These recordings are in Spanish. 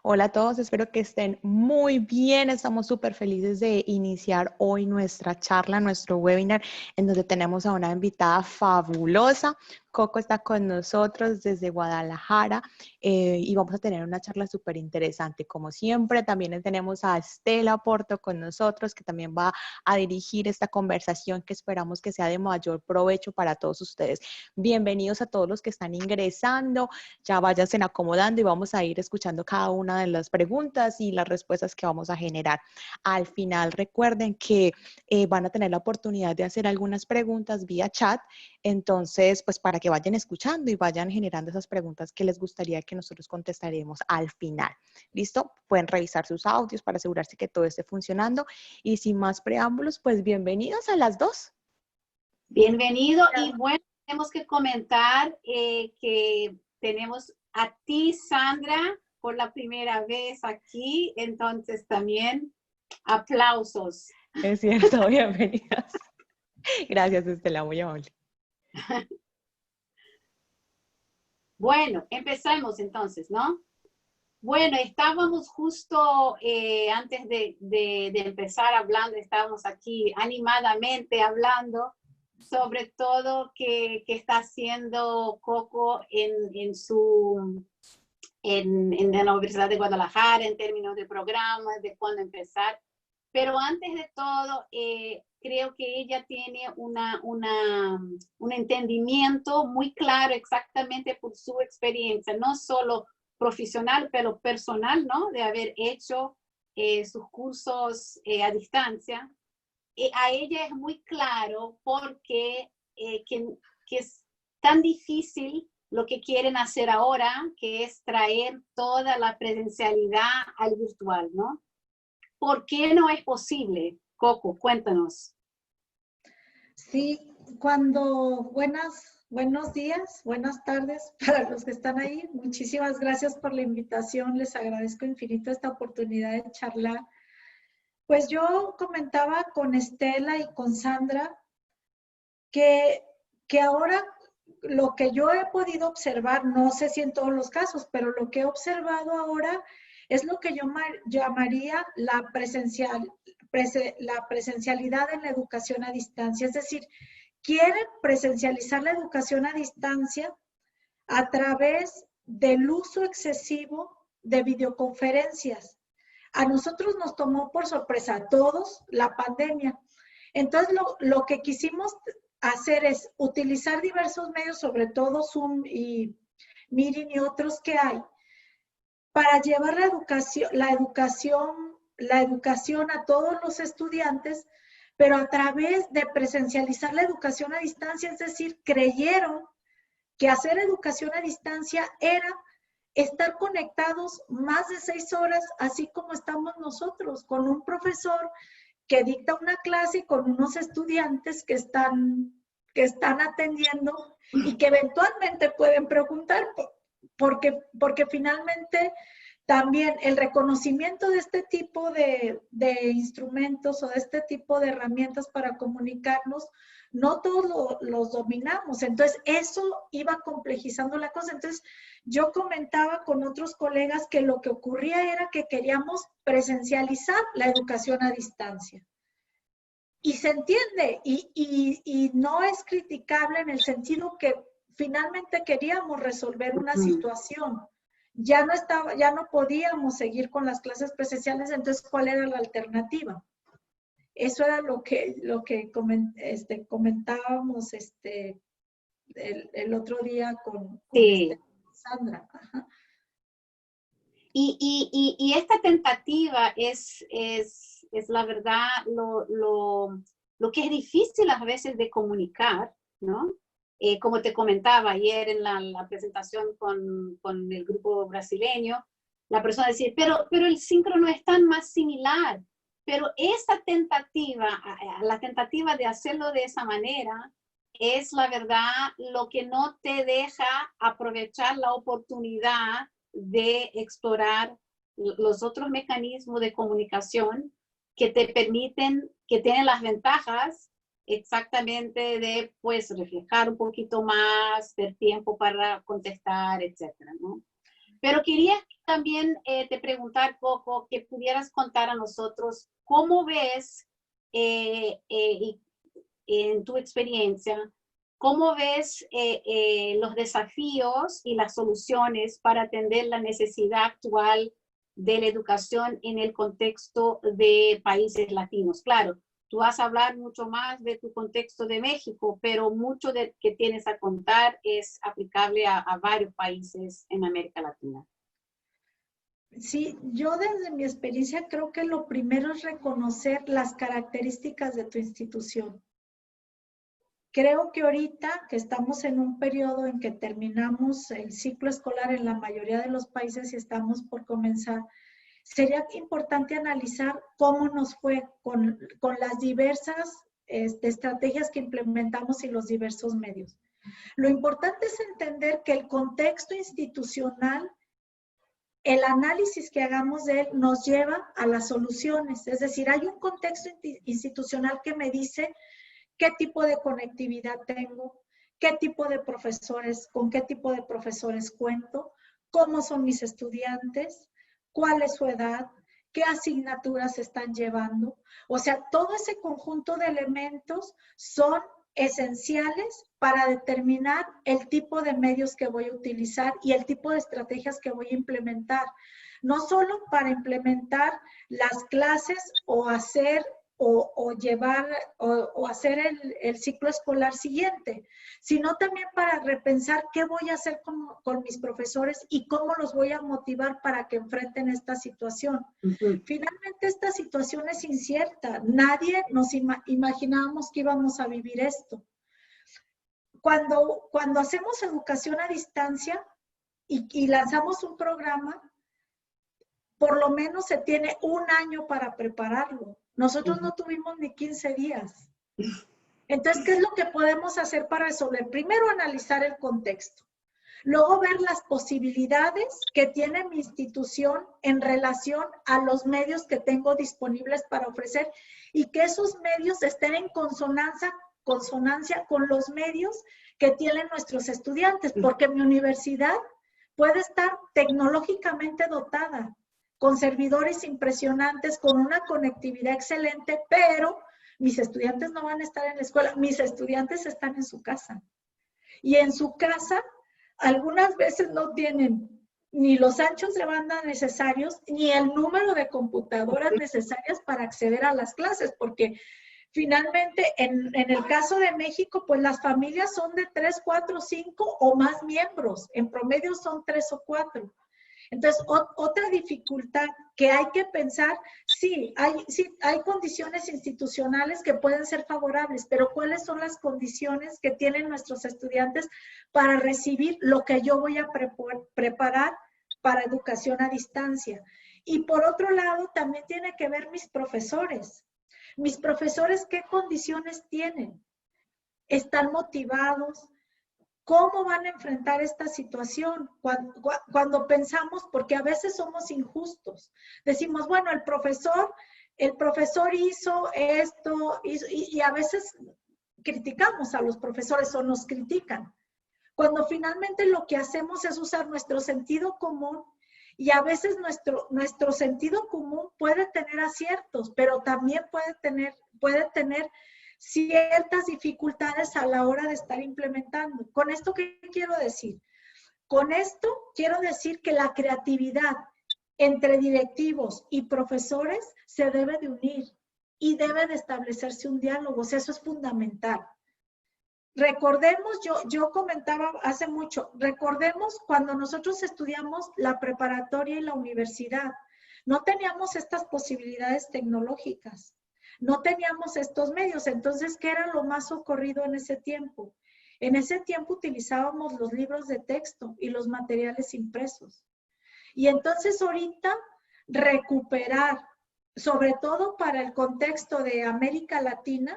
Hola a todos, espero que estén muy bien. Estamos súper felices de iniciar hoy nuestra charla, nuestro webinar, en donde tenemos a una invitada fabulosa. Coco está con nosotros desde Guadalajara y vamos a tener una charla súper interesante. Como siempre, también tenemos a Estela Porto con nosotros, que también va a dirigir esta conversación que esperamos que sea de mayor provecho para todos ustedes. Bienvenidos a todos los que están ingresando. Ya váyanse acomodando y vamos a ir escuchando cada una de las preguntas y las respuestas que vamos a generar. Al final recuerden que van a tener la oportunidad de hacer algunas preguntas vía chat, entonces pues para que vayan escuchando y vayan generando esas preguntas que les gustaría que nosotros contestaremos al final. ¿Listo? Pueden revisar sus audios para asegurarse que todo esté funcionando y sin más preámbulos, pues bienvenidos a las dos. Bienvenido y bueno, tenemos que comentar que tenemos a ti, Sandra, por la primera vez aquí, entonces también aplausos. Es cierto, bienvenidas. Gracias, Estela, muy amable. Bueno, empezamos entonces, ¿no? Bueno, estábamos justo antes de empezar hablando, estábamos aquí animadamente hablando sobre todo que está haciendo Coco en la Universidad de Guadalajara en términos de programas, de cuándo empezar. Pero antes de todo, creo que ella tiene un entendimiento muy claro exactamente por su experiencia, no solo profesional, pero personal, ¿no? De haber hecho sus cursos a distancia. A ella es muy claro porque que es tan difícil lo que quieren hacer ahora, que es traer toda la presencialidad al virtual, ¿no? ¿Por qué no es posible? Coco, cuéntanos. Sí, buenos días, buenas tardes para los que están ahí. Muchísimas gracias por la invitación. Les agradezco infinito esta oportunidad de charlar. Pues yo comentaba con Estela y con Sandra que ahora lo que yo he podido observar, no sé si en todos los casos, pero lo que he observado ahora es lo que yo llamaría la presencialidad en la educación a distancia. Es decir, quieren presencializar la educación a distancia a través del uso excesivo de videoconferencias. A nosotros nos tomó por sorpresa a todos la pandemia. Entonces, lo que quisimos hacer es utilizar diversos medios, sobre todo Zoom y Meeting y otros que hay, para llevar la educación a todos los estudiantes, pero a través de presencializar la educación a distancia, es decir, creyeron que hacer educación a distancia era estar conectados más de 6 horas, así como estamos nosotros, con un profesor que dicta una clase y con unos estudiantes que están atendiendo y que eventualmente pueden preguntar, porque finalmente también el reconocimiento de este tipo de instrumentos o de este tipo de herramientas para comunicarnos, no todos los dominamos. Entonces, eso iba complejizando la cosa. Entonces, yo comentaba con otros colegas que lo que ocurría era que queríamos presencializar la educación a distancia. Y se entiende, y no es criticable en el sentido que finalmente queríamos resolver una situación. Ya no podíamos seguir con las clases presenciales, entonces, ¿cuál era la alternativa? Eso era lo que comentábamos el otro día con Sí. Sandra. Ajá. Y esta tentativa es la verdad lo que es difícil a veces de comunicar, ¿no? Como te comentaba ayer en la presentación con el grupo brasileño, la persona decía, pero el síncrono es tan más similar. Pero esa tentativa, la tentativa de hacerlo de esa manera, es la verdad lo que no te deja aprovechar la oportunidad de explorar los otros mecanismos de comunicación que te permiten, que tienen las ventajas exactamente de pues reflejar un poquito más, ter tiempo para contestar, etcétera, ¿no? Pero quería también te preguntar poco, que pudieras contar a nosotros cómo ves en tu experiencia, cómo ves los desafíos y las soluciones para atender la necesidad actual de la educación en el contexto de países latinos. Claro, tú vas a hablar mucho más de tu contexto de México, pero mucho de que tienes a contar es aplicable a varios países en América Latina. Sí, yo desde mi experiencia creo que lo primero es reconocer las características de tu institución. Creo que ahorita que estamos en un periodo en que terminamos el ciclo escolar en la mayoría de los países y estamos por comenzar, sería importante analizar cómo nos fue con las diversas estrategias que implementamos y los diversos medios. Lo importante es entender que el contexto institucional, el análisis que hagamos de él nos lleva a las soluciones. Es decir, hay un contexto institucional que me dice qué tipo de conectividad tengo, qué tipo de profesores, con qué tipo de profesores cuento, cómo son mis estudiantes, cuál es su edad, qué asignaturas están llevando. O sea, todo ese conjunto de elementos son esenciales para determinar el tipo de medios que voy a utilizar y el tipo de estrategias que voy a implementar. No solo para implementar las clases o hacer o hacer el ciclo escolar siguiente, sino también para repensar qué voy a hacer con mis profesores y cómo los voy a motivar para que enfrenten esta situación. Finalmente, esta situación es incierta. Nadie nos imaginábamos que íbamos a vivir esto. Cuando hacemos educación a distancia y lanzamos un programa, por lo menos se tiene un año para prepararlo. Nosotros no tuvimos ni 15 días. Entonces, ¿qué es lo que podemos hacer para resolver? Primero, analizar el contexto. Luego, ver las posibilidades que tiene mi institución en relación a los medios que tengo disponibles para ofrecer y que esos medios estén en consonancia con los medios que tienen nuestros estudiantes, porque mi universidad puede estar tecnológicamente dotada, con servidores impresionantes, con una conectividad excelente, pero mis estudiantes no van a estar en la escuela, mis estudiantes están en su casa. Y en su casa, algunas veces no tienen ni los anchos de banda necesarios, ni el número de computadoras necesarias para acceder a las clases, porque finalmente, en el caso de México, pues las familias son de 3, 4, 5 o más miembros. En promedio son 3 o 4. Entonces, otra dificultad que hay que pensar, sí, hay condiciones institucionales que pueden ser favorables, pero ¿cuáles son las condiciones que tienen nuestros estudiantes para recibir lo que yo voy a preparar para educación a distancia? Y por otro lado, también tiene que ver mis profesores. Mis profesores, ¿qué condiciones tienen? ¿Están motivados? ¿Cómo van a enfrentar esta situación? Cuando pensamos, porque a veces somos injustos, decimos, bueno, el profesor hizo esto, y a veces criticamos a los profesores o nos critican, cuando finalmente lo que hacemos es usar nuestro sentido común, y a veces nuestro sentido común puede tener aciertos, pero también puede tener ciertas dificultades a la hora de estar implementando. ¿Con esto qué quiero decir? Con esto quiero decir que la creatividad entre directivos y profesores se debe de unir y debe de establecerse un diálogo. O sea, eso es fundamental. Recordemos, yo comentaba hace mucho, recordemos cuando nosotros estudiamos la preparatoria y la universidad, no teníamos estas posibilidades tecnológicas. No teníamos estos medios, entonces, ¿qué era lo más ocurrido en ese tiempo? En ese tiempo utilizábamos los libros de texto y los materiales impresos. Y entonces ahorita recuperar, sobre todo para el contexto de América Latina,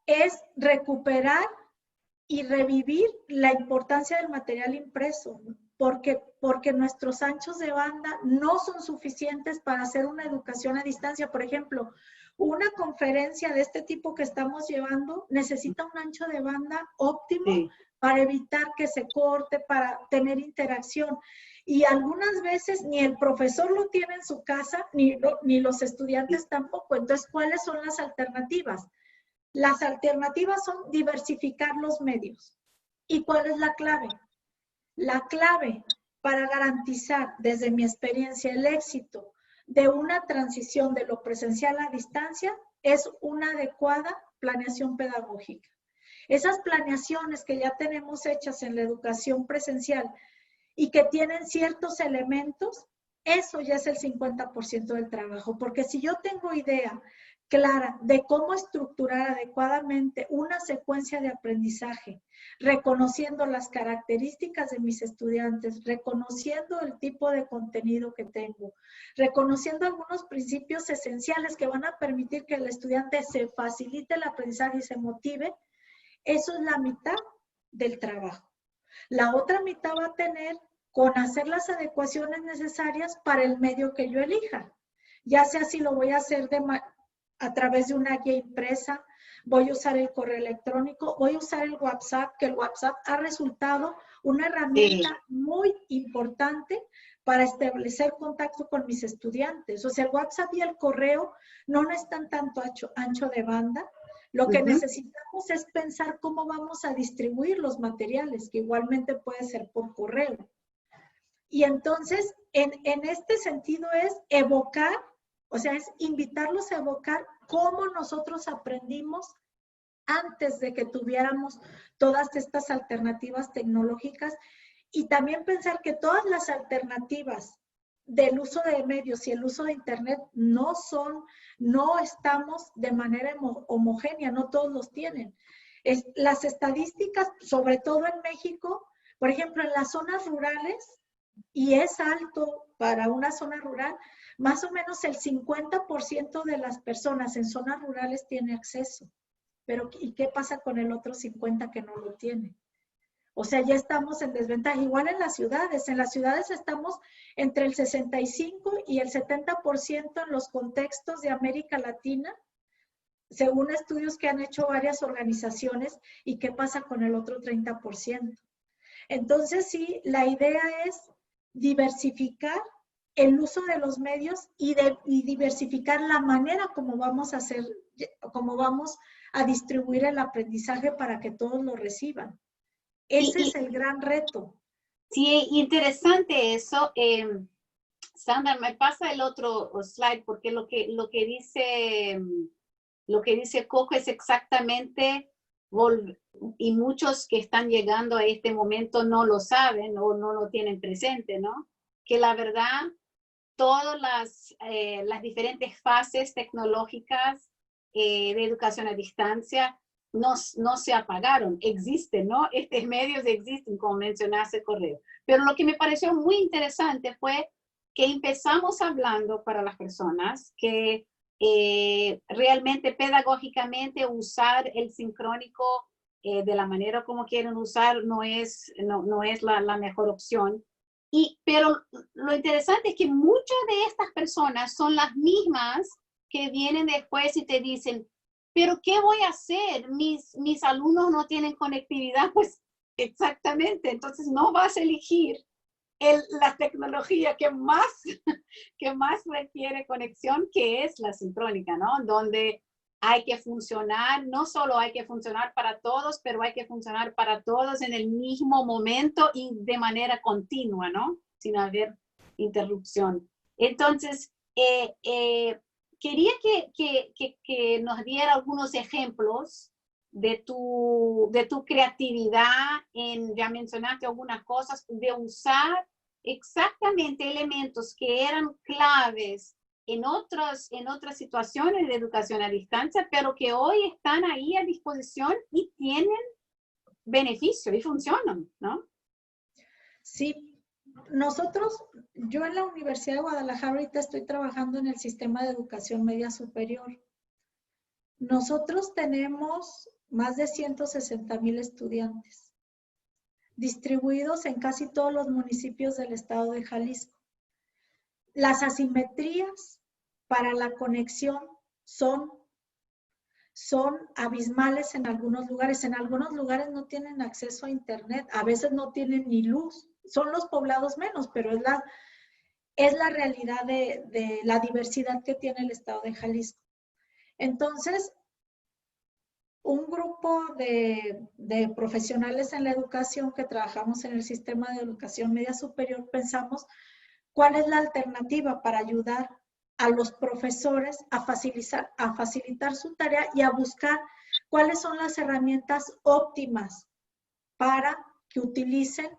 es recuperar y revivir la importancia del material impreso, porque nuestros anchos de banda no son suficientes para hacer una educación a distancia. Por ejemplo, una conferencia de este tipo que estamos llevando necesita un ancho de banda óptimo para evitar que se corte, para tener interacción. Y algunas veces ni el profesor lo tiene en su casa, ni los estudiantes tampoco. Entonces, ¿cuáles son las alternativas? Las alternativas son diversificar los medios. ¿Y cuál es la clave? La clave para garantizar, desde mi experiencia, el éxito de una transición de lo presencial a distancia es una adecuada planeación pedagógica. Esas planeaciones que ya tenemos hechas en la educación presencial y que tienen ciertos elementos, eso ya es el 50% del trabajo. Porque si yo tengo idea clara de cómo estructurar adecuadamente una secuencia de aprendizaje, reconociendo las características de mis estudiantes, reconociendo el tipo de contenido que tengo, reconociendo algunos principios esenciales que van a permitir que el estudiante se facilite el aprendizaje y se motive, eso es la mitad del trabajo. La otra mitad va a tener con hacer las adecuaciones necesarias para el medio que yo elija. Ya sea si lo voy a hacer a través de una guía impresa, voy a usar el correo electrónico, voy a usar el WhatsApp, que el WhatsApp ha resultado una herramienta muy importante para establecer contacto con mis estudiantes. O sea, el WhatsApp y el correo no necesitan tanto ancho de banda. Lo que necesitamos es pensar cómo vamos a distribuir los materiales, que igualmente puede ser por correo. Y entonces, en este sentido es evocar, o sea, es invitarlos a evocar cómo nosotros aprendimos antes de que tuviéramos todas estas alternativas tecnológicas y también pensar que todas las alternativas del uso de medios y el uso de Internet no estamos de manera homogénea, no todos los tienen. Las estadísticas, sobre todo en México, por ejemplo, en las zonas rurales, y es alto para una zona rural, más o menos el 50% de las personas en zonas rurales tiene acceso. Pero, ¿y qué pasa con el otro 50% que no lo tiene? O sea, ya estamos en desventaja. Igual en las ciudades. En las ciudades estamos entre el 65 y el 70% en los contextos de América Latina, según estudios que han hecho varias organizaciones. ¿Y qué pasa con el otro 30%? Entonces, sí, la idea es diversificar el uso de los medios y diversificar la manera como vamos a hacer, como vamos a distribuir el aprendizaje para que todos lo reciban. Ese es el gran reto. Sí, interesante eso. Sandra, me pasa el otro slide porque lo que dice Coco es exactamente, y muchos que están llegando a este momento no lo saben o no lo tienen presente, ¿no? Que la verdad, todas las diferentes fases tecnológicas de educación a distancia no se apagaron, existen, ¿no? Estos medios existen, como mencionaste, correo. Pero lo que me pareció muy interesante fue que empezamos hablando para las personas que realmente pedagógicamente usar el sincrónico de la manera como quieren usar no es la mejor opción. Pero lo interesante es que muchas de estas personas son las mismas que vienen después y te dicen, pero ¿qué voy a hacer? Mis alumnos no tienen conectividad. Pues exactamente, entonces no vas a elegir la tecnología que más requiere conexión, que es la sincrónica, ¿no? Donde hay que funcionar, no solo hay que funcionar para todos, pero hay que funcionar para todos en el mismo momento y de manera continua, ¿no? Sin haber interrupción. Entonces, quería que nos diera algunos ejemplos de tu creatividad ya mencionaste algunas cosas, de usar exactamente elementos que eran claves en otras situaciones de educación a distancia, pero que hoy están ahí a disposición y tienen beneficio y funcionan, ¿no? Sí, yo en la Universidad de Guadalajara ahorita estoy trabajando en el sistema de educación media superior. Nosotros tenemos más de 160,000 estudiantes distribuidos en casi todos los municipios del estado de Jalisco. Las asimetrías para la conexión son son abismales en algunos lugares. En algunos lugares no tienen acceso a internet, a veces no tienen ni luz. Son los poblados menos, pero es la realidad de la diversidad que tiene el estado de Jalisco. Entonces, un grupo de profesionales en la educación que trabajamos en el sistema de educación media superior, pensamos cuál es la alternativa para ayudar a los profesores a facilitar su tarea y a buscar cuáles son las herramientas óptimas para que utilicen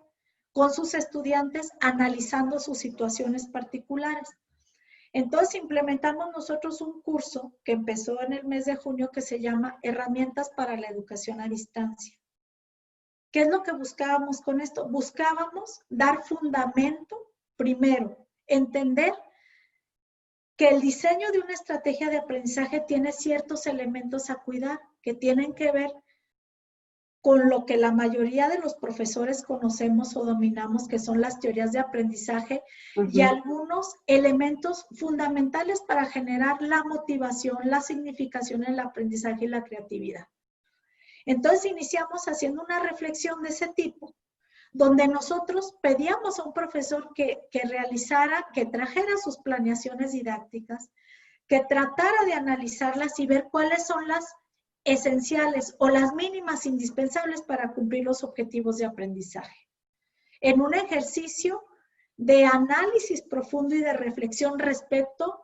con sus estudiantes analizando sus situaciones particulares. Entonces implementamos nosotros un curso que empezó en el mes de junio que se llama Herramientas para la Educación a Distancia. ¿Qué es lo que buscábamos con esto? Buscábamos dar fundamento, primero, entender que el diseño de una estrategia de aprendizaje tiene ciertos elementos a cuidar que tienen que ver con lo que la mayoría de los profesores conocemos o dominamos, que son las teorías de aprendizaje y algunos elementos fundamentales para generar la motivación, la significación en el aprendizaje y la creatividad. Entonces iniciamos haciendo una reflexión de ese tipo, donde nosotros pedíamos a un profesor que realizara, que trajera sus planeaciones didácticas, que tratara de analizarlas y ver cuáles son las esenciales o las mínimas indispensables para cumplir los objetivos de aprendizaje. En un ejercicio de análisis profundo y de reflexión respecto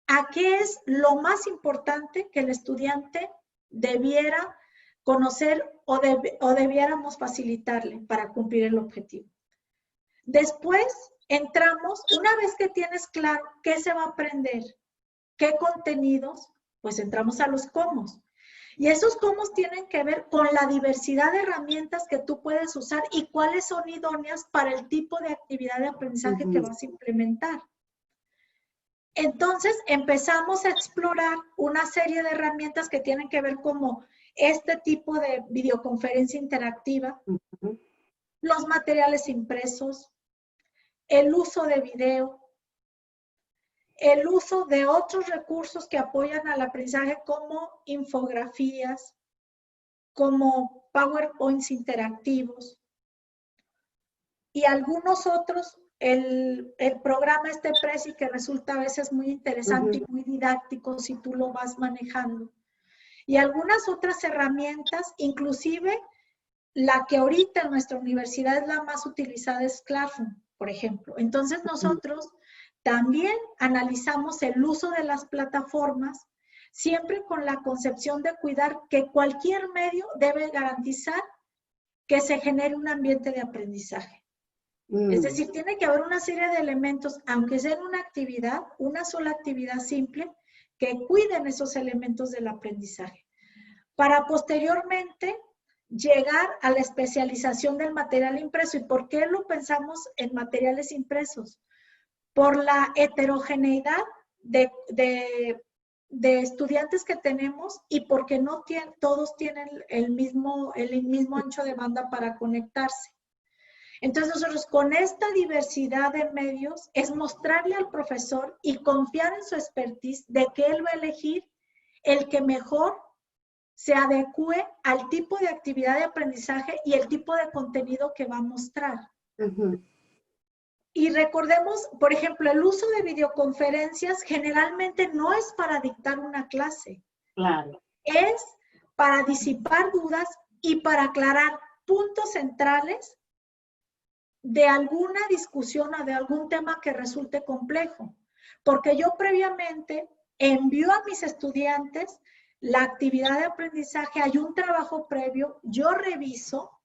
a qué es lo más importante que el estudiante debiera conocer o debiéramos facilitarle para cumplir el objetivo. Después entramos, una vez que tienes claro qué se va a aprender, qué contenidos, pues entramos a los cómo. Y esos cómo tienen que ver con la diversidad de herramientas que tú puedes usar y cuáles son idóneas para el tipo de actividad de aprendizaje que vas a implementar. Entonces empezamos a explorar una serie de herramientas que tienen que ver como este tipo de videoconferencia interactiva, los materiales impresos, el uso de video, el uso de otros recursos que apoyan al aprendizaje como infografías, como PowerPoints interactivos y algunos otros, el programa Prezi que resulta a veces muy interesante y muy didáctico si tú lo vas manejando. Y algunas otras herramientas, inclusive la que ahorita en nuestra universidad es la más utilizada es Classroom, por ejemplo. Entonces nosotros también analizamos el uso de las plataformas, siempre con la concepción de cuidar que cualquier medio debe garantizar que se genere un ambiente de aprendizaje. Es decir, tiene que haber una serie de elementos, aunque sea en una actividad, una sola actividad simple, que cuiden esos elementos del aprendizaje. Para posteriormente llegar a la especialización del material impreso. ¿Y por qué lo pensamos en materiales impresos? Por la heterogeneidad de estudiantes que tenemos y porque no todos tienen el mismo ancho de banda para conectarse. Entonces nosotros con esta diversidad de medios es mostrarle al profesor y confiar en su expertise de que él va a elegir el que mejor se adecue al tipo de actividad de aprendizaje y el tipo de contenido que va a mostrar. Y recordemos, por ejemplo, el uso de videoconferencias generalmente no es para dictar una clase. Claro. Es para disipar dudas y para aclarar puntos centrales de alguna discusión o de algún tema que resulte complejo. Porque yo previamente envío a mis estudiantes la actividad de aprendizaje, hay un trabajo previo, yo reviso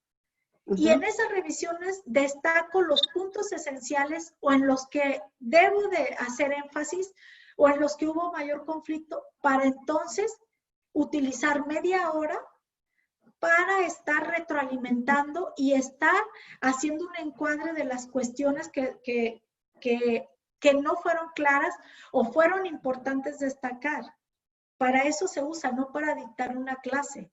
y en esas revisiones destaco los puntos esenciales o en los que debo de hacer énfasis o en los que hubo mayor conflicto para entonces utilizar media hora para estar retroalimentando y estar haciendo un encuadre de las cuestiones que no fueron claras o fueron importantes destacar. Para eso se usa, no para dictar una clase.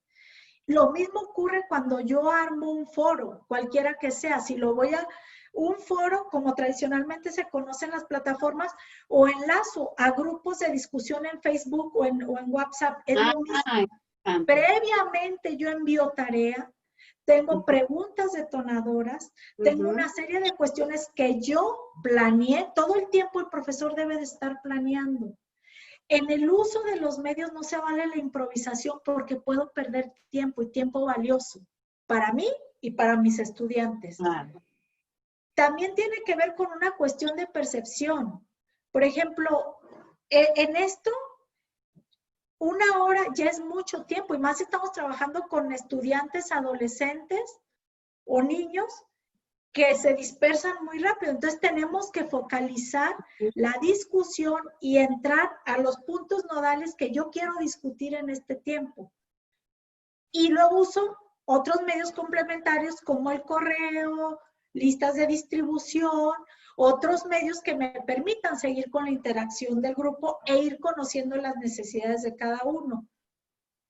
Lo mismo ocurre cuando yo armo un foro, cualquiera que sea. Si lo voy a un foro, como tradicionalmente se conocen las plataformas, o enlazo a grupos de discusión en Facebook o en WhatsApp. Es lo mismo. Previamente yo envío tarea, tengo preguntas detonadoras, tengo una serie de cuestiones que yo planeé. Todo el tiempo el profesor debe de estar planeando. En el uso de los medios no se vale la improvisación porque puedo perder tiempo y tiempo valioso para mí y para mis estudiantes. También tiene que ver con una cuestión de percepción. Por ejemplo, en esto, 1 hora ya es mucho tiempo, y más si estamos trabajando con estudiantes, adolescentes o niños que se dispersan muy rápido. Entonces tenemos que focalizar la discusión y entrar a los puntos nodales que yo quiero discutir en este tiempo. Y luego uso otros medios complementarios como el correo, listas de distribución, otros medios que me permitan seguir con la interacción del grupo e ir conociendo las necesidades de cada uno.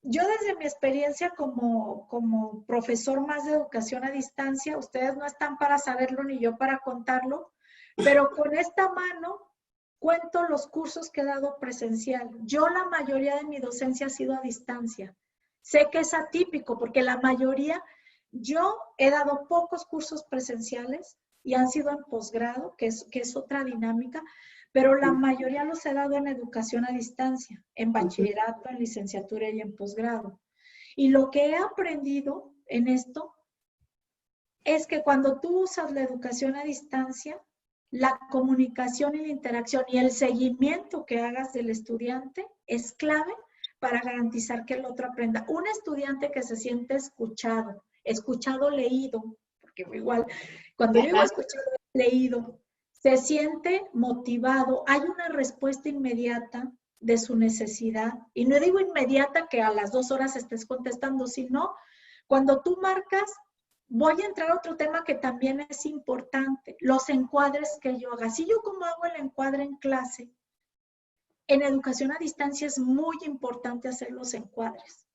Yo desde mi experiencia como profesor más de educación a distancia, ustedes no están para saberlo ni yo para contarlo, pero con esta mano cuento los cursos que he dado presencial. Yo la mayoría de mi docencia ha sido a distancia. Sé que es atípico porque la mayoría, yo he dado pocos cursos presenciales y han sido en posgrado, que es otra dinámica, pero la mayoría los he dado en educación a distancia, en bachillerato, en licenciatura y en posgrado. Y lo que he aprendido en esto es que cuando tú usas la educación a distancia, la comunicación y la interacción y el seguimiento que hagas del estudiante es clave para garantizar que el otro aprenda. Un estudiante que se siente escuchado, leído, porque igual, cuando digo escuchado, leído, se siente motivado, hay una respuesta inmediata de su necesidad. Y no digo inmediata que a las 2 horas estés contestando, sino cuando tú marcas, voy a entrar a otro tema que también es importante, los encuadres que yo haga. Si yo como hago el encuadre en clase, en educación a distancia es muy importante hacer los encuadres.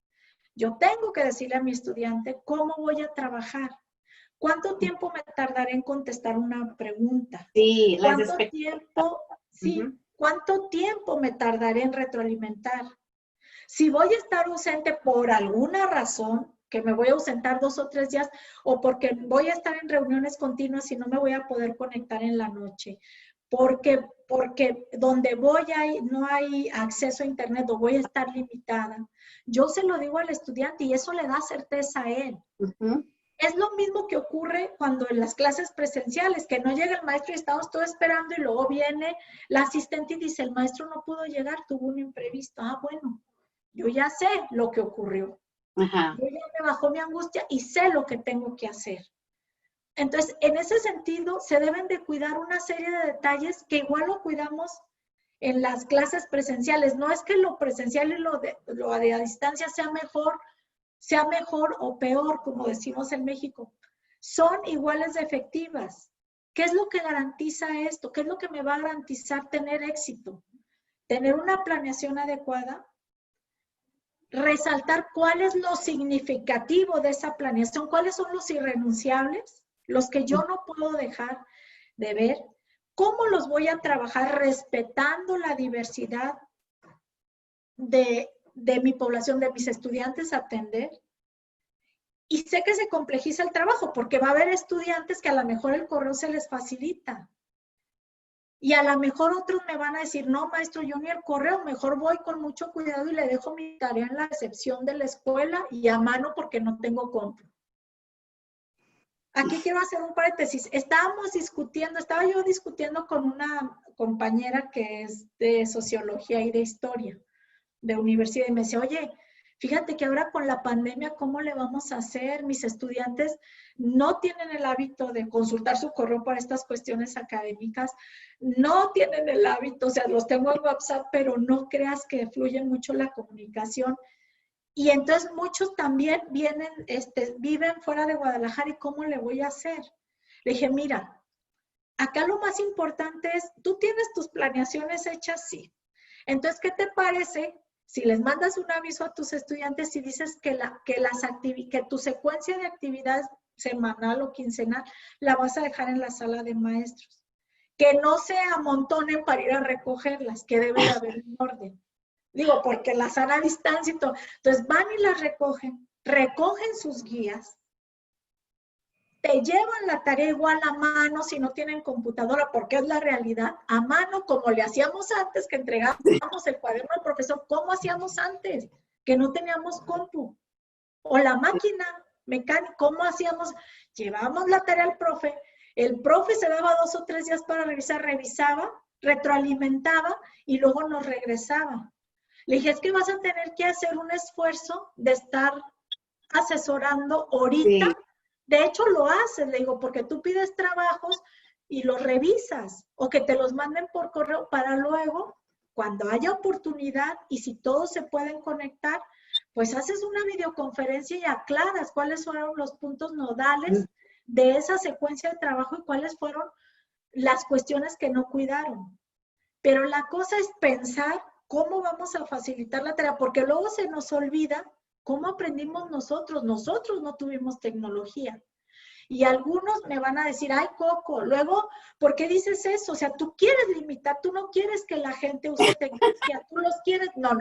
Yo tengo que decirle a mi estudiante cómo voy a trabajar. ¿Cuánto tiempo me tardaré en contestar una pregunta? Sí, ¿Cuánto tiempo me tardaré en retroalimentar? Si voy a estar ausente por alguna razón, que me voy a ausentar 2 o 3 días, o porque voy a estar en reuniones continuas y no me voy a poder conectar en la noche, porque donde voy no hay acceso a internet o voy a estar limitada. Yo se lo digo al estudiante y eso le da certeza a él. Es lo mismo que ocurre cuando en las clases presenciales, que no llega el maestro y estamos todos esperando y luego viene la asistente y dice, el maestro no pudo llegar, tuvo un imprevisto. Ah, bueno, yo ya sé lo que ocurrió. Yo ya me bajó mi angustia y sé lo que tengo que hacer. Entonces, en ese sentido, se deben de cuidar una serie de detalles que igual lo cuidamos en las clases presenciales. No es que lo presencial y lo de a distancia sea mejor o peor, como decimos en México. Son iguales de efectivas. ¿Qué es lo que garantiza esto? ¿Qué es lo que me va a garantizar tener éxito? Tener una planeación adecuada, resaltar cuál es lo significativo de esa planeación, cuáles son los irrenunciables, los que yo no puedo dejar de ver, cómo los voy a trabajar respetando la diversidad de mi población, de mis estudiantes a atender. Y sé que se complejiza el trabajo porque va a haber estudiantes que a lo mejor el correo se les facilita. Y a lo mejor otros me van a decir, no, maestro, yo ni el correo, mejor voy con mucho cuidado y le dejo mi tarea en la recepción de la escuela y a mano porque no tengo compro. Aquí quiero hacer un paréntesis. Estaba yo discutiendo con una compañera que es de sociología y de historia de universidad y me decía, oye, fíjate que ahora con la pandemia, ¿cómo le vamos a hacer? Mis estudiantes no tienen el hábito de consultar su correo para estas cuestiones académicas, no tienen el hábito, o sea, los tengo en WhatsApp, pero no creas que fluye mucho la comunicación. Y entonces muchos también viven fuera de Guadalajara y ¿cómo le voy a hacer? Le dije, mira, acá lo más importante es, ¿tú tienes tus planeaciones hechas? Sí. Entonces, ¿qué te parece Si les mandas un aviso a tus estudiantes y dices que tu secuencia de actividades semanal o quincenal la vas a dejar en la sala de maestros. Que no se amontonen para ir a recogerlas, que debe de haber un orden. Digo, porque la sana distancia y todo. Entonces van y las recogen sus guías, te llevan la tarea igual a mano si no tienen computadora, porque es la realidad, a mano, como le hacíamos antes, que entregábamos el cuaderno al profesor. ¿Cómo hacíamos antes? Que no teníamos compu. O la máquina mecánica, ¿cómo hacíamos? Llevábamos la tarea al profe, el profe se daba 2 o 3 días para revisar, revisaba, retroalimentaba y luego nos regresaba. Le dije, es que vas a tener que hacer un esfuerzo de estar asesorando ahorita. Sí. De hecho, lo haces, le digo, porque tú pides trabajos y los revisas o que te los manden por correo para luego, cuando haya oportunidad y si todos se pueden conectar, pues haces una videoconferencia y aclaras cuáles fueron los puntos nodales de esa secuencia de trabajo y cuáles fueron las cuestiones que no cuidaron. Pero la cosa es pensar cómo vamos a facilitar la tarea, porque luego se nos olvida cómo aprendimos nosotros. Nosotros no tuvimos tecnología. Y algunos me van a decir, ay, Coco, luego, ¿por qué dices eso? O sea, tú quieres limitar, tú no quieres que la gente use tecnología, tú los quieres. No,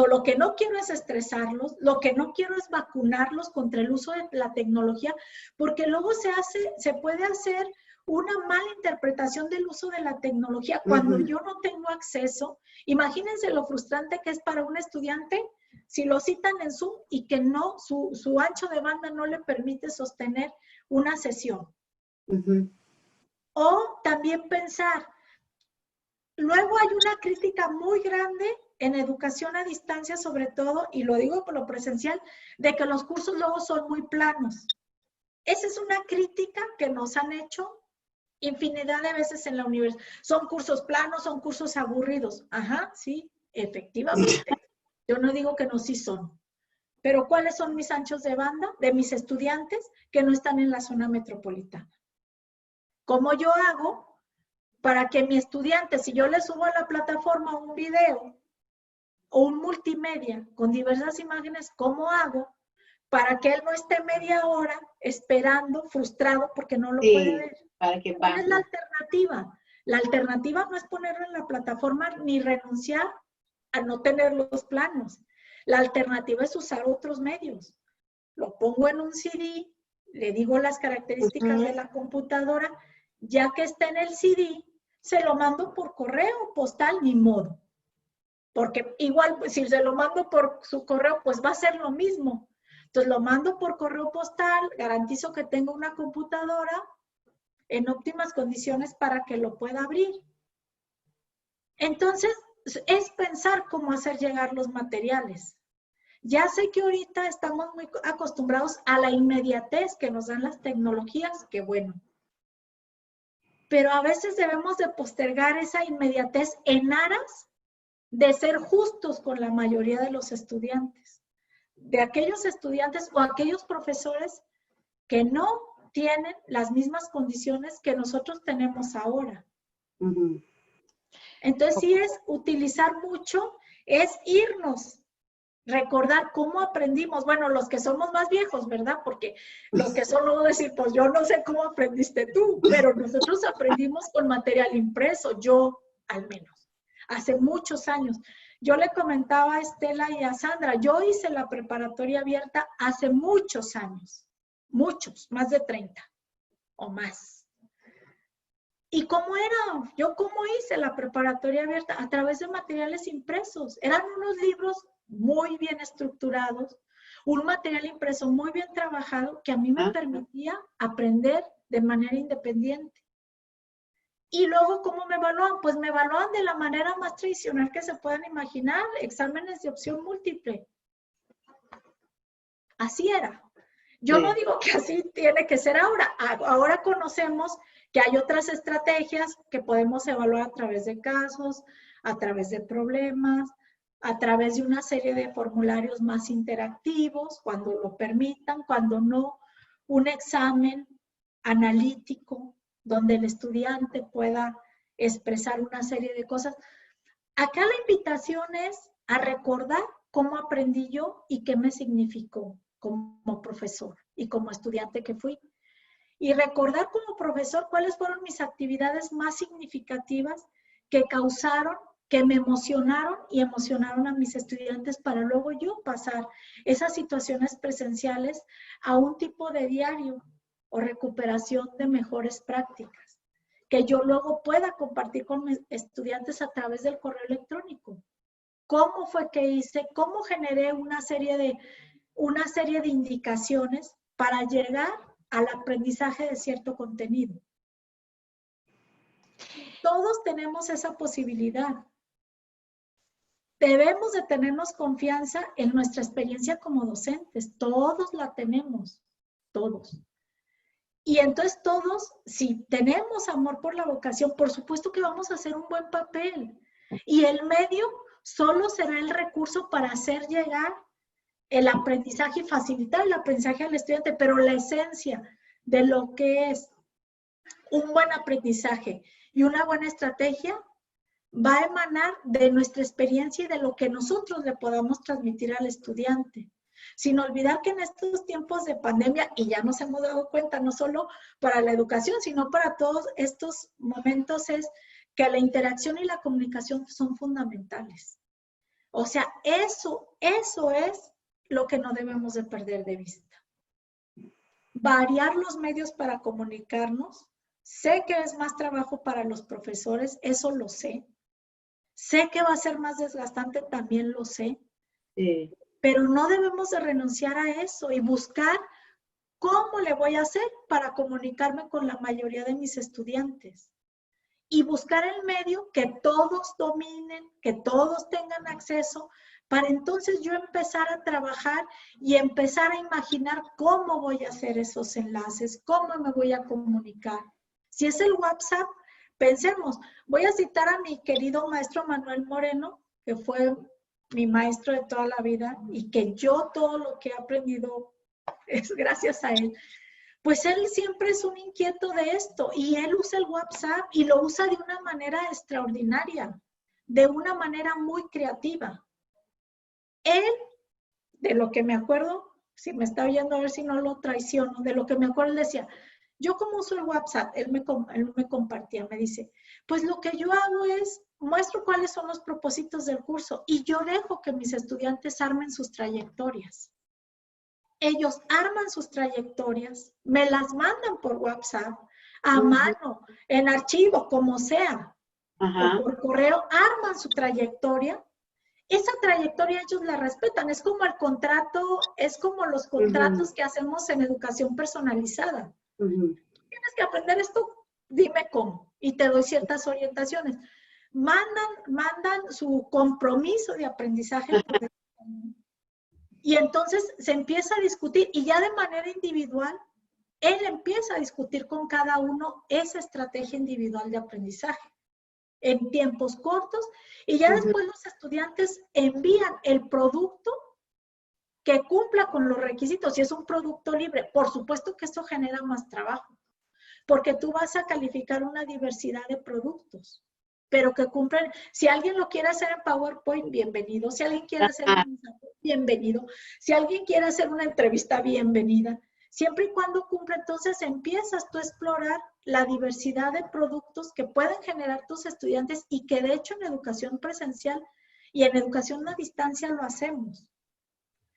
lo que no quiero es estresarlos, lo que no quiero es vacunarlos contra el uso de la tecnología, porque luego se puede hacer una mala interpretación del uso de la tecnología cuando yo no tengo acceso. Imagínense lo frustrante que es para un estudiante si lo citan en Zoom y que no, su ancho de banda no le permite sostener una sesión. O también pensar, luego hay una crítica muy grande en educación a distancia, sobre todo, y lo digo por lo presencial, de que los cursos luego son muy planos. Esa es una crítica que nos han hecho infinidad de veces en la universidad. Son cursos planos, son cursos aburridos. Ajá, sí, efectivamente. Yo no digo que no, sí son. Pero ¿cuáles son mis anchos de banda de mis estudiantes que no están en la zona metropolitana? ¿Cómo yo hago para que mi estudiante, si yo le subo a la plataforma un video o un multimedia con diversas imágenes, cómo hago para que él no esté media hora esperando, frustrado porque no lo puede ver? Para que ¿Cuál es la alternativa? La alternativa no es ponerlo en la plataforma ni renunciar a no tener los planos. La alternativa es usar otros medios. Lo pongo en un CD, le digo las características de la computadora, ya que está en el CD, se lo mando por correo postal, ni modo. Porque igual, si se lo mando por su correo, pues va a ser lo mismo. Entonces lo mando por correo postal, garantizo que tengo una computadora en óptimas condiciones para que lo pueda abrir. Entonces, es pensar cómo hacer llegar los materiales. Ya sé que ahorita estamos muy acostumbrados a la inmediatez que nos dan las tecnologías, que bueno. Pero a veces debemos de postergar esa inmediatez en aras de ser justos con la mayoría de los estudiantes. De aquellos estudiantes o aquellos profesores que no tienen las mismas condiciones que nosotros tenemos ahora. Entonces, sí es utilizar mucho, es irnos, recordar cómo aprendimos. Bueno, los que somos más viejos, ¿verdad? Porque los que son, luego decir, pues yo no sé cómo aprendiste tú, pero nosotros aprendimos con material impreso, yo al menos, hace muchos años. Yo le comentaba a Estela y a Sandra, yo hice la preparatoria abierta hace muchos años, muchos, más de 30 o más. ¿Y cómo era? Yo cómo hice la preparatoria abierta a través de materiales impresos. Eran unos libros muy bien estructurados, un material impreso muy bien trabajado que a mí me permitía aprender de manera independiente. Y luego, ¿cómo me evalúan? Pues me evalúan de la manera más tradicional que se puedan imaginar, exámenes de opción múltiple. Así era. Yo no digo que así tiene que ser ahora. Ahora conocemos que hay otras estrategias que podemos evaluar a través de casos, a través de problemas, a través de una serie de formularios más interactivos, cuando lo permitan, cuando no, un examen analítico donde el estudiante pueda expresar una serie de cosas. Acá la invitación es a recordar cómo aprendí yo y qué me significó como profesor y como estudiante que fui. Y recordar como profesor cuáles fueron mis actividades más significativas que causaron, que me emocionaron y emocionaron a mis estudiantes para luego yo pasar esas situaciones presenciales a un tipo de diario o recuperación de mejores prácticas, que yo luego pueda compartir con mis estudiantes a través del correo electrónico. ¿Cómo fue que hice? ¿Cómo generé una serie de indicaciones para llegar al aprendizaje de cierto contenido? Todos tenemos esa posibilidad. Debemos de tenernos confianza en nuestra experiencia como docentes. Todos la tenemos, todos. Y entonces todos, si tenemos amor por la vocación, por supuesto que vamos a hacer un buen papel. Y el medio solo será el recurso para hacer llegar el aprendizaje y facilitar el aprendizaje al estudiante, pero la esencia de lo que es un buen aprendizaje y una buena estrategia va a emanar de nuestra experiencia y de lo que nosotros le podamos transmitir al estudiante. Sin olvidar que en estos tiempos de pandemia, y ya nos hemos dado cuenta, no solo para la educación, sino para todos estos momentos, es que la interacción y la comunicación son fundamentales. O sea, eso es lo que no debemos de perder de vista. Variar los medios para comunicarnos. Sé que es más trabajo para los profesores, eso lo sé. Sé que va a ser más desgastante, también lo sé. Sí. Pero no debemos de renunciar a eso y buscar cómo le voy a hacer para comunicarme con la mayoría de mis estudiantes. Y buscar el medio que todos dominen, que todos tengan acceso, para entonces yo empezar a trabajar y empezar a imaginar cómo voy a hacer esos enlaces, cómo me voy a comunicar. Si es el WhatsApp, pensemos, voy a citar a mi querido maestro Manuel Moreno, que fue mi maestro de toda la vida y que yo todo lo que he aprendido es gracias a él. Pues él siempre es un inquieto de esto y él usa el WhatsApp y lo usa de una manera extraordinaria, de una manera muy creativa. Él, de lo que me acuerdo, si me está oyendo a ver si no lo traiciono, de lo que me acuerdo, él decía, yo como uso el WhatsApp, él me compartía, me dice, pues lo que yo hago es, muestro cuáles son los propósitos del curso y yo dejo que mis estudiantes armen sus trayectorias. Ellos arman sus trayectorias, me las mandan por WhatsApp, a mano, en archivo, como sea, o por correo, arman su trayectoria. Esa trayectoria ellos la respetan, es como el contrato, es como los contratos que hacemos en educación personalizada. Tienes que aprender esto, dime cómo, y te doy ciertas orientaciones. Mandan su compromiso de aprendizaje. Y entonces se empieza a discutir y ya de manera individual, él empieza a discutir con cada uno esa estrategia individual de aprendizaje en tiempos cortos y ya después los estudiantes envían el producto que cumpla con los requisitos. Si es un producto libre, por supuesto que esto genera más trabajo, porque tú vas a calificar una diversidad de productos, pero que cumplan. Si alguien lo quiere hacer en PowerPoint, bienvenido. Si alguien quiere hacer un bienvenido. Si alguien quiere hacer una entrevista, bienvenida. Siempre y cuando cumpla, entonces empiezas tú a explorar la diversidad de productos que pueden generar tus estudiantes y que de hecho en educación presencial y en educación a distancia lo hacemos.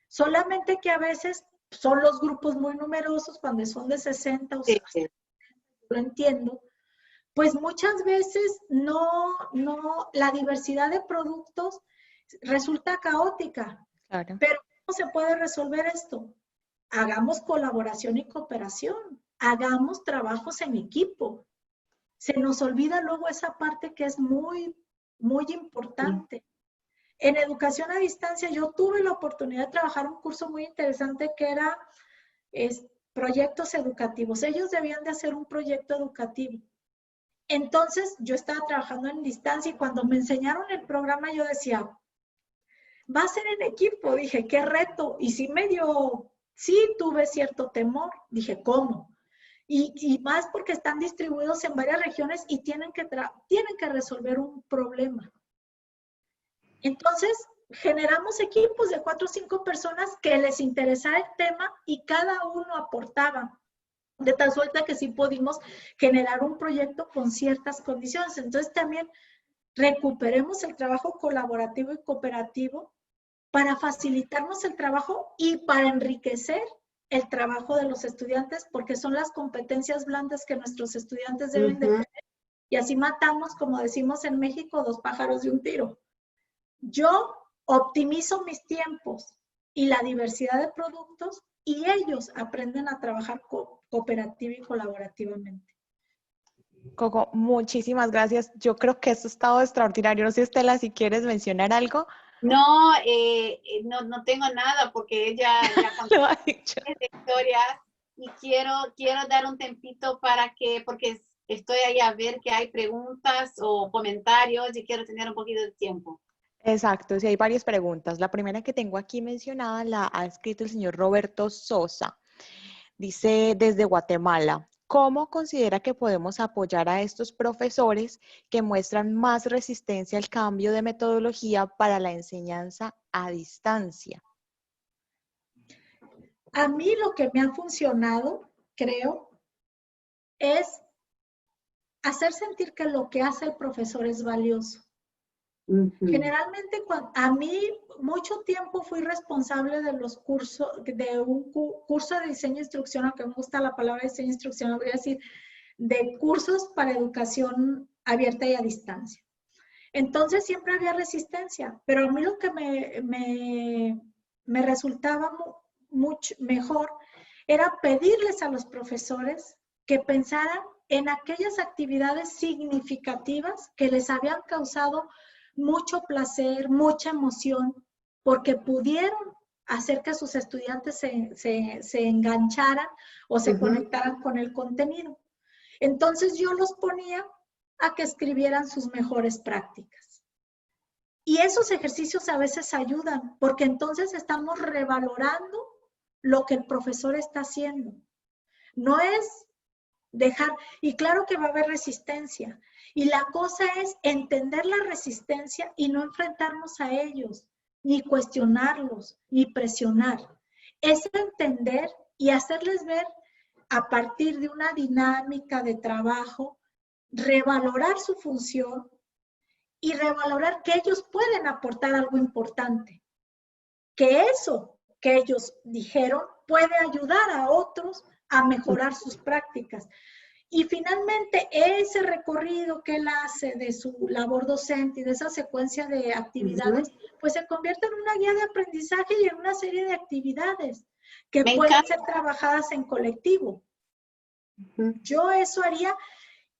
Solamente que a veces son los grupos muy numerosos, cuando son de 60 o 60, lo entiendo, pues muchas veces la diversidad de productos resulta caótica. Claro. Pero ¿cómo se puede resolver esto? Hagamos colaboración y cooperación, hagamos trabajos en equipo. Se nos olvida luego esa parte que es muy, muy importante. En educación a distancia yo tuve la oportunidad de trabajar un curso muy interesante que era proyectos educativos. Ellos debían de hacer un proyecto educativo. Entonces, yo estaba trabajando en distancia y cuando me enseñaron el programa, yo decía, va a ser en equipo. Dije, qué reto. Y sí tuve cierto temor. Dije, ¿cómo? Y más porque están distribuidos en varias regiones y tienen que resolver un problema. Entonces, generamos equipos de 4 o 5 personas que les interesaba el tema y cada uno aportaba. De tal suerte que sí pudimos generar un proyecto con ciertas condiciones. Entonces también recuperemos el trabajo colaborativo y cooperativo para facilitarnos el trabajo y para enriquecer el trabajo de los estudiantes, porque son las competencias blandas que nuestros estudiantes deben de tener. Y así matamos, como decimos en México, 2 pájaros de un tiro. Yo optimizo mis tiempos y la diversidad de productos y ellos aprenden a trabajar cooperativa y colaborativamente. Coco, muchísimas gracias. Yo creo que esto ha estado extraordinario. No sé, Estela, si quieres mencionar algo. No, no tengo nada porque ella ya contó Lo ha dicho. esta historia y quiero dar un tempito para que, porque estoy ahí a ver que hay preguntas o comentarios y quiero tener un poquito de tiempo. Exacto, sí hay varias preguntas. La primera que tengo aquí mencionada la ha escrito el señor Roberto Sosa. Dice desde Guatemala, ¿cómo considera que podemos apoyar a estos profesores que muestran más resistencia al cambio de metodología para la enseñanza a distancia? A mí lo que me ha funcionado, creo, es hacer sentir que lo que hace el profesor es valioso. Generalmente, a mí mucho tiempo fui responsable de los cursos, de un curso de diseño e instrucción, aunque me gusta la palabra diseño e instrucción, voy a decir, de cursos para educación abierta y a distancia. Entonces siempre había resistencia, pero a mí lo que me resultaba mucho mejor era pedirles a los profesores que pensaran en aquellas actividades significativas que les habían causado mucho placer, mucha emoción, porque pudieron hacer que sus estudiantes se engancharan o se conectaran con el contenido. Entonces yo los ponía a que escribieran sus mejores prácticas. Y esos ejercicios a veces ayudan, porque entonces estamos revalorando lo que el profesor está haciendo. No es dejar, y claro que va a haber resistencia, y la cosa es entender la resistencia y no enfrentarnos a ellos, ni cuestionarlos, ni presionar. Es entender y hacerles ver a partir de una dinámica de trabajo, revalorar su función y revalorar que ellos pueden aportar algo importante, que eso que ellos dijeron puede ayudar a otros a mejorar sus prácticas. Y finalmente, ese recorrido que él hace de su labor docente y de esa secuencia de actividades, pues se convierte en una guía de aprendizaje y en una serie de actividades que pueden ser trabajadas en colectivo. Yo eso haría.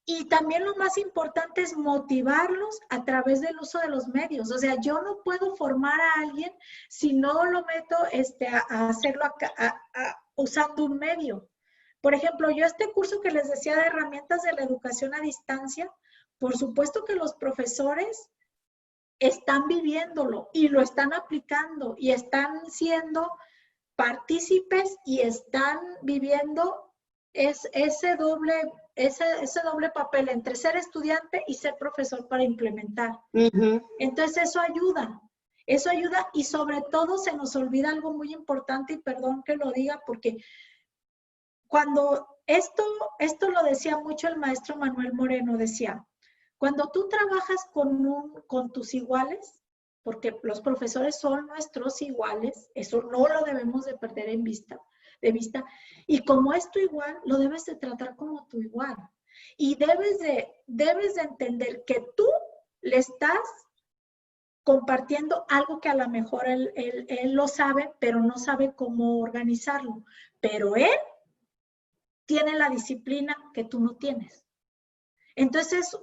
Y también lo más importante es motivarlos a través del uso de los medios. O sea, yo no puedo formar a alguien si no lo meto a hacerlo usando un medio. Por ejemplo, yo este curso que les decía de herramientas de la educación a distancia, por supuesto que los profesores están viviéndolo y lo están aplicando y están siendo partícipes y están viviendo ese doble papel entre ser estudiante y ser profesor para implementar. Entonces eso ayuda y sobre todo se nos olvida algo muy importante y perdón que lo diga porque cuando esto lo decía mucho el maestro Manuel Moreno, decía, cuando tú trabajas con tus iguales, porque los profesores son nuestros iguales, eso no lo debemos de perder de vista, y como es tu igual, lo debes de tratar como tu igual. Y debes de entender que tú le estás compartiendo algo que a lo mejor él lo sabe, pero no sabe cómo organizarlo. Pero él tiene la disciplina que tú no tienes. Entonces,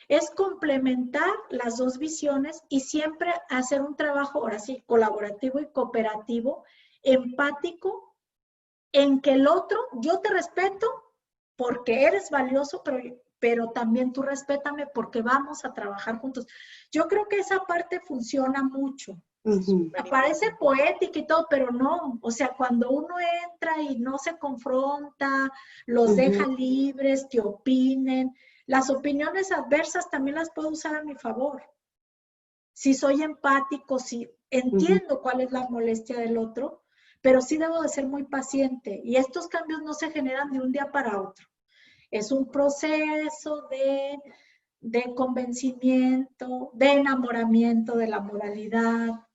es complementar las dos visiones y siempre hacer un trabajo, ahora sí, colaborativo y cooperativo, empático, en que el otro, yo te respeto porque eres valioso, pero también tú respétame porque vamos a trabajar juntos. Yo creo que esa parte funciona mucho. Parece poética y todo, pero no. O sea, cuando uno entra y no se confronta, los deja libres, que opinen. Las opiniones adversas también las puedo usar a mi favor. si soy empático, si entiendo cuál es la molestia del otro, pero sí debo de ser muy paciente. Y estos cambios no se generan de un día para otro. Es un proceso de convencimiento, de enamoramiento de la moralidad.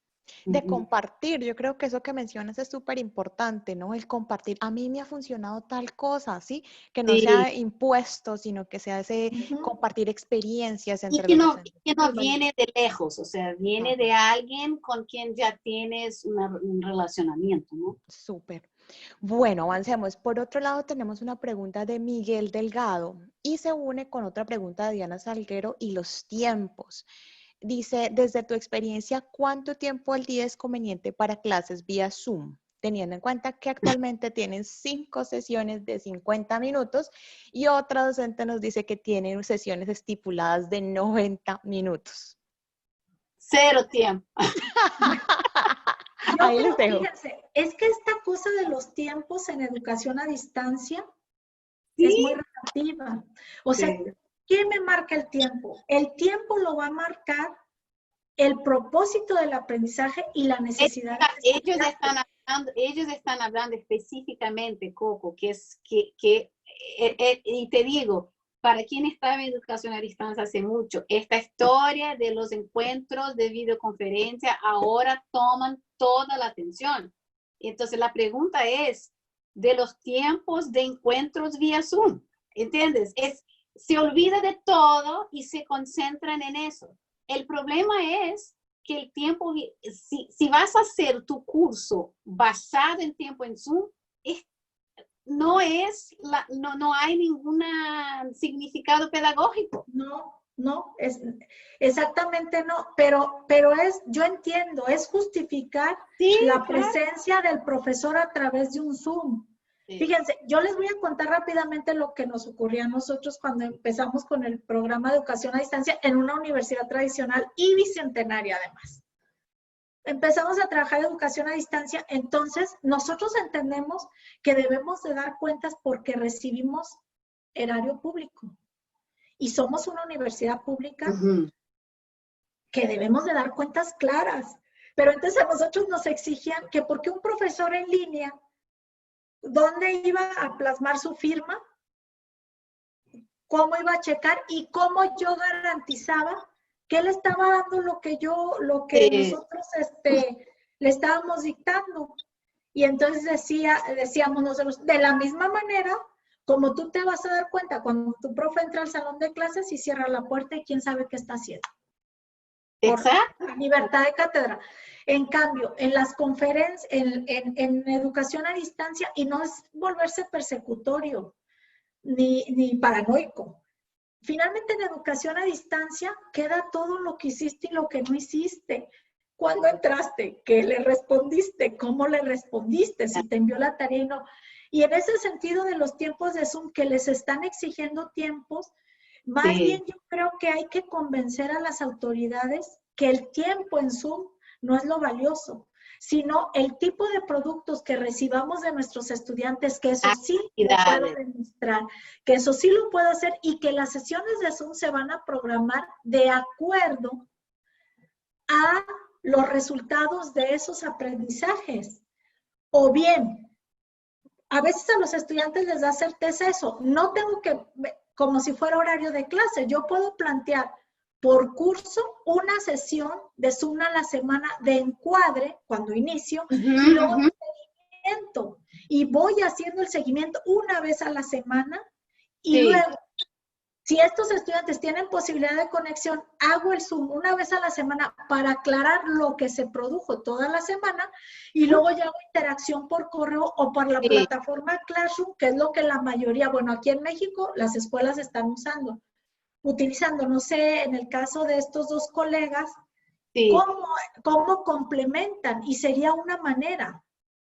De compartir, yo creo que eso que mencionas es súper importante, ¿no? El compartir, a mí me ha funcionado tal cosa, ¿sí? Que no Sí. sea impuesto, sino que sea ese compartir experiencias Y entre que los no, docentes. que no viene de lejos, o sea, viene de alguien con quien ya tienes un relacionamiento, ¿no? Súper. Bueno, avancemos. Por otro lado, tenemos una pregunta de Miguel Delgado y se une con otra pregunta de Diana Salguero y los tiempos. Dice, desde tu experiencia, ¿cuánto tiempo al día es conveniente para clases vía Zoom? Teniendo en cuenta que actualmente tienen 5 sesiones de 50 minutos y otra docente nos dice que tienen sesiones estipuladas de 90 minutos. Cero tiempo. Ahí les dejo. Fíjense, es que esta cosa de los tiempos en educación a distancia ¿Sí? es muy relativa. O sea, ¿quién me marca el tiempo? El tiempo lo va a marcar el propósito del aprendizaje y la necesidad. Ellos están hablando específicamente, Coco, y te digo, para quien estaba en educación a distancia hace mucho, esta historia de los encuentros de videoconferencia ahora toman toda la atención. Entonces la pregunta es de los tiempos de encuentros vía Zoom, ¿entiendes? Se olvida de todo y se concentran en eso. El problema es que el tiempo, si vas a hacer tu curso basado en tiempo en Zoom, no hay ningún significado pedagógico. No, exactamente no, pero yo entiendo, es justificar la presencia del profesor a través de un Zoom. Sí. Fíjense, yo les voy a contar rápidamente lo que nos ocurría a nosotros cuando empezamos con el programa de educación a distancia en una universidad tradicional y bicentenaria además. Empezamos a trabajar educación a distancia, entonces nosotros entendemos que debemos de dar cuentas porque recibimos erario público. Y somos una universidad pública que debemos de dar cuentas claras. Pero entonces a nosotros nos exigían que porque un profesor en línea, ¿dónde iba a plasmar su firma? ¿Cómo iba a checar? Y cómo yo garantizaba que él estaba dando lo que nosotros le estábamos dictando. Y entonces decíamos nosotros, de la misma manera, como tú te vas a dar cuenta cuando tu profe entra al salón de clases y cierra la puerta y quién sabe qué está haciendo. Exacto. Por libertad de cátedra. En cambio, en las conferencias, en educación a distancia, y no es volverse persecutorio ni paranoico. Finalmente, en educación a distancia queda todo lo que hiciste y lo que no hiciste. ¿Cuándo entraste? ¿Qué le respondiste? ¿Cómo le respondiste? Si te envió la tarea y no. Y en ese sentido de los tiempos de Zoom, que les están exigiendo tiempos, más bien yo creo que hay que convencer a las autoridades que el tiempo en Zoom no es lo valioso, sino el tipo de productos que recibamos de nuestros estudiantes, que eso sí lo puedo demostrar, que eso sí lo puedo hacer y que las sesiones de Zoom se van a programar de acuerdo a los resultados de esos aprendizajes. O bien, a veces a los estudiantes les da certeza eso. No tengo que, como si fuera horario de clase, yo puedo plantear por curso una sesión de Zoom a la semana de encuadre cuando inicio y luego de seguimiento. Y voy haciendo el seguimiento una vez a la semana y luego, si estos estudiantes tienen posibilidad de conexión, hago el Zoom una vez a la semana para aclarar lo que se produjo toda la semana y luego ya hago interacción por correo o por la plataforma Classroom, que es lo que la mayoría, bueno, aquí en México las escuelas están utilizando, no sé, en el caso de estos dos colegas, cómo complementan y sería una manera,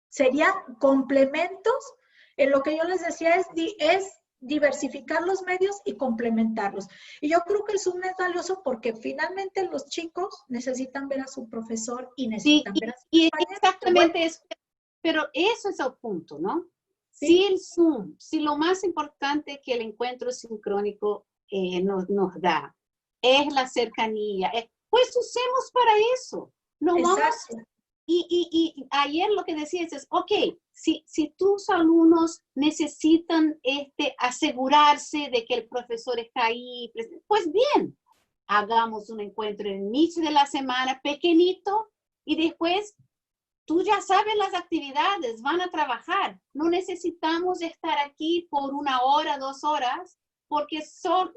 serían complementos, en lo que yo les decía es diversificar los medios y complementarlos. Y yo creo que el Zoom es valioso porque finalmente los chicos necesitan ver a su profesor y necesitan ver a su compañero. Exactamente eso, pero eso es el punto, ¿no? Si el Zoom, si lo más importante que el encuentro sincrónico nos da es la cercanía, pues usemos para eso. No vamos. Exacto. Y ayer lo que decías es, ok, si tus alumnos necesitan asegurarse de que el profesor está ahí, pues bien, hagamos un encuentro en el inicio de la semana, pequeñito, y después tú ya sabes las actividades, van a trabajar. No necesitamos estar aquí por 1 hora, 2 horas, porque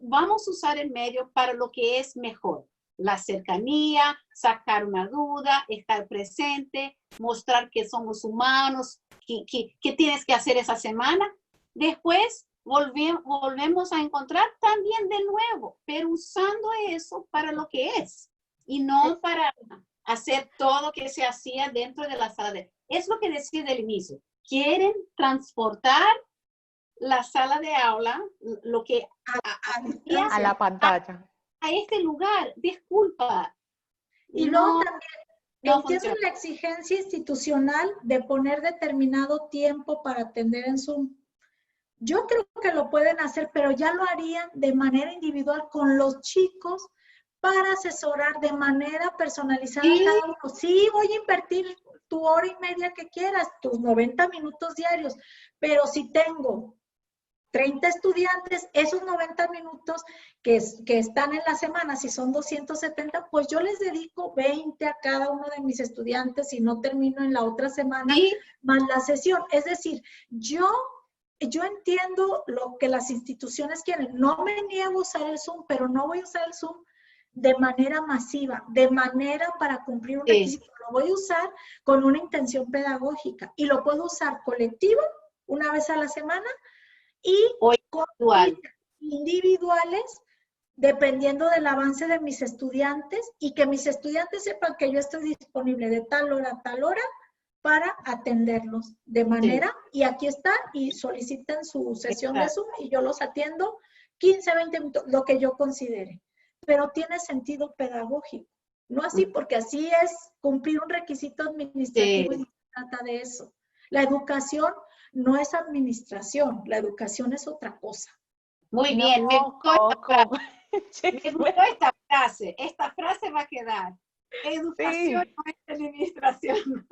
vamos a usar el medio para lo que es mejor. La cercanía, sacar una duda, estar presente, mostrar que somos humanos, qué tienes que hacer esa semana. Después volvemos a encontrar también de nuevo, pero usando eso para lo que es y no para hacer todo lo que se hacía dentro de la sala. Es lo que decía del inicio. Quieren transportar la sala de aula, lo que a la pantalla. A este lugar. Disculpa. Y luego también entiendo la exigencia institucional de poner determinado tiempo para atender en Zoom. Yo creo que lo pueden hacer, pero ya lo harían de manera individual con los chicos para asesorar de manera personalizada a cada uno. Sí, voy a invertir tu hora y media que quieras, tus 90 minutos diarios, pero si tengo 30 estudiantes, esos 90 minutos que están en la semana, si son 270, pues yo les dedico 20 a cada uno de mis estudiantes y no termino en la otra semana más la sesión. Es decir, yo entiendo lo que las instituciones quieren. No me niego a usar el Zoom, pero no voy a usar el Zoom de manera masiva, de manera para cumplir un requisito. Lo voy a usar con una intención pedagógica y lo puedo usar colectivo, una vez a la semana, y con individuales, dependiendo del avance de mis estudiantes, y que mis estudiantes sepan que yo estoy disponible de tal hora a tal hora para atenderlos de manera, y aquí está, y soliciten su sesión de Zoom y yo los atiendo 15, 20 minutos, lo que yo considere. Pero tiene sentido pedagógico, no así, porque así es cumplir un requisito administrativo y no se trata de eso. La educación no es administración, la educación es otra cosa. Muy bien, me gustó esta frase. Esta frase va a quedar. Educación no es administración.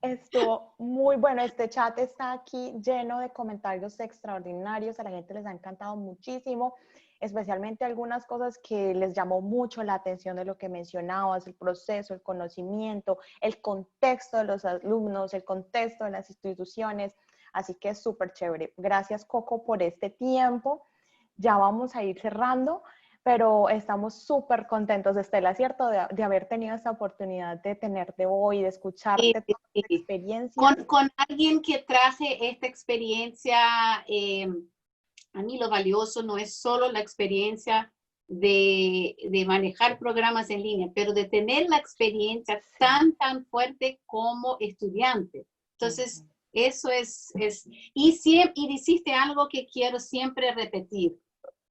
Estuvo muy bueno. Este chat está aquí lleno de comentarios extraordinarios. A la gente les ha encantado muchísimo, especialmente algunas cosas que les llamó mucho la atención de lo que mencionabas, el proceso, el conocimiento, el contexto de los alumnos, el contexto de las instituciones. Así que es súper chévere. Gracias, Coco, por este tiempo. Ya vamos a ir cerrando, pero estamos súper contentos, Estela, ¿cierto? De haber tenido esta oportunidad de tenerte hoy, de escucharte toda tu experiencia. Con alguien que traje esta experiencia, a mí lo valioso no es solo la experiencia de manejar programas en línea, pero de tener la experiencia tan fuerte como estudiante. Entonces, eso es y dijiste algo que quiero siempre repetir.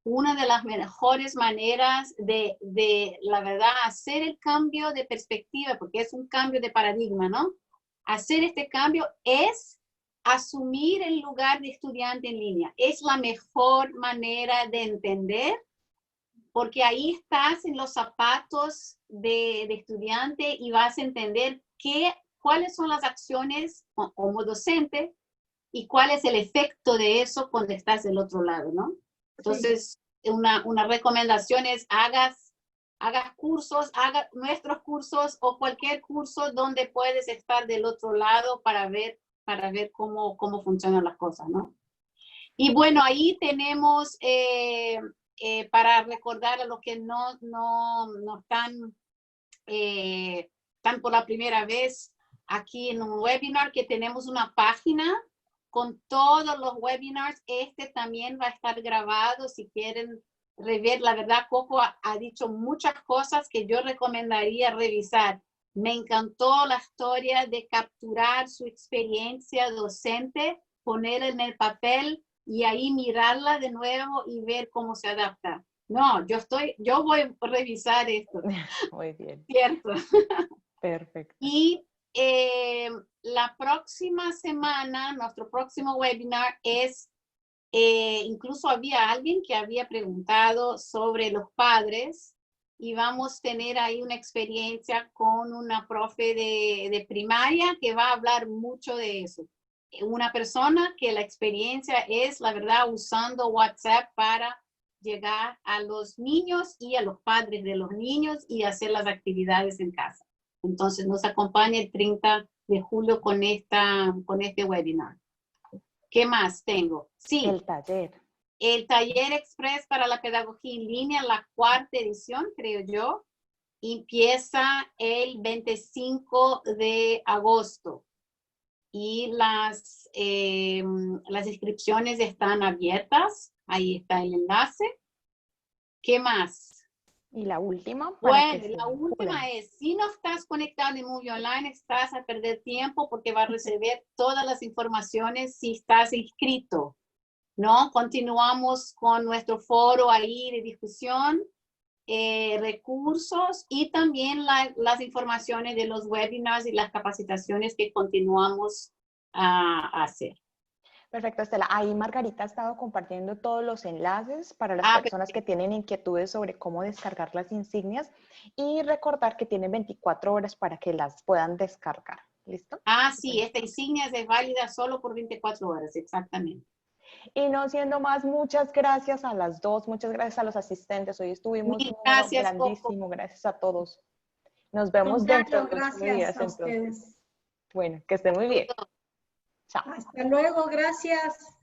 Una de las mejores maneras de, la verdad, hacer el cambio de perspectiva, porque es un cambio de paradigma, ¿no? Hacer este cambio es asumir el lugar de estudiante en línea. Es la mejor manera de entender, porque ahí estás en los zapatos de estudiante y vas a entender cuáles son las acciones como docente y cuál es el efecto de eso cuando estás del otro lado, ¿no? Entonces, una recomendación es hagas cursos, haga nuestros cursos o cualquier curso donde puedes estar del otro lado para ver cómo funcionan las cosas, ¿no? Y bueno, ahí tenemos, para recordar a los que no están por la primera vez aquí en un webinar, que tenemos una página con todos los webinars. También va a estar grabado si quieren rever. La verdad, Coco ha dicho muchas cosas que yo recomendaría revisar. Me encantó la historia de capturar su experiencia docente, ponerla en el papel y ahí mirarla de nuevo y ver cómo se adapta. No, yo voy a revisar esto. Muy bien. Cierto. Perfecto. Y la próxima semana, nuestro próximo webinar es, incluso había alguien que había preguntado sobre los padres y vamos a tener ahí una experiencia con una profe de primaria que va a hablar mucho de eso. Una persona que la experiencia es, la verdad, usando WhatsApp para llegar a los niños y a los padres de los niños y hacer las actividades en casa. Entonces nos acompaña el 30 de julio con este webinar. ¿Qué más tengo? Sí. El taller. El taller express para la pedagogía en línea, la 4ª edición, creo yo, empieza el 25 de agosto. Y las inscripciones están abiertas. Ahí está el enlace. ¿Qué más? Y la última. Bueno, la última es, si no estás conectado en Movie Online, estás a perder tiempo porque vas a recibir todas las informaciones si estás inscrito, ¿no? Continuamos con nuestro foro ahí de discusión, recursos y también las informaciones de los webinars y las capacitaciones que continuamos a hacer. Perfecto, Estela. Ahí Margarita ha estado compartiendo todos los enlaces para las personas que tienen inquietudes sobre cómo descargar las insignias y recordar que tienen 24 horas para que las puedan descargar. ¿Listo? Sí, esta insignia es válida solo por 24 horas, exactamente. Y no siendo más, muchas gracias a las dos, muchas gracias a los asistentes. Hoy estuvimos un número grandísimo, Coco. Gracias a todos. Nos vemos dentro de 8 días. Gracias a ustedes. Bueno, que estén muy bien. Chao. Hasta luego, gracias.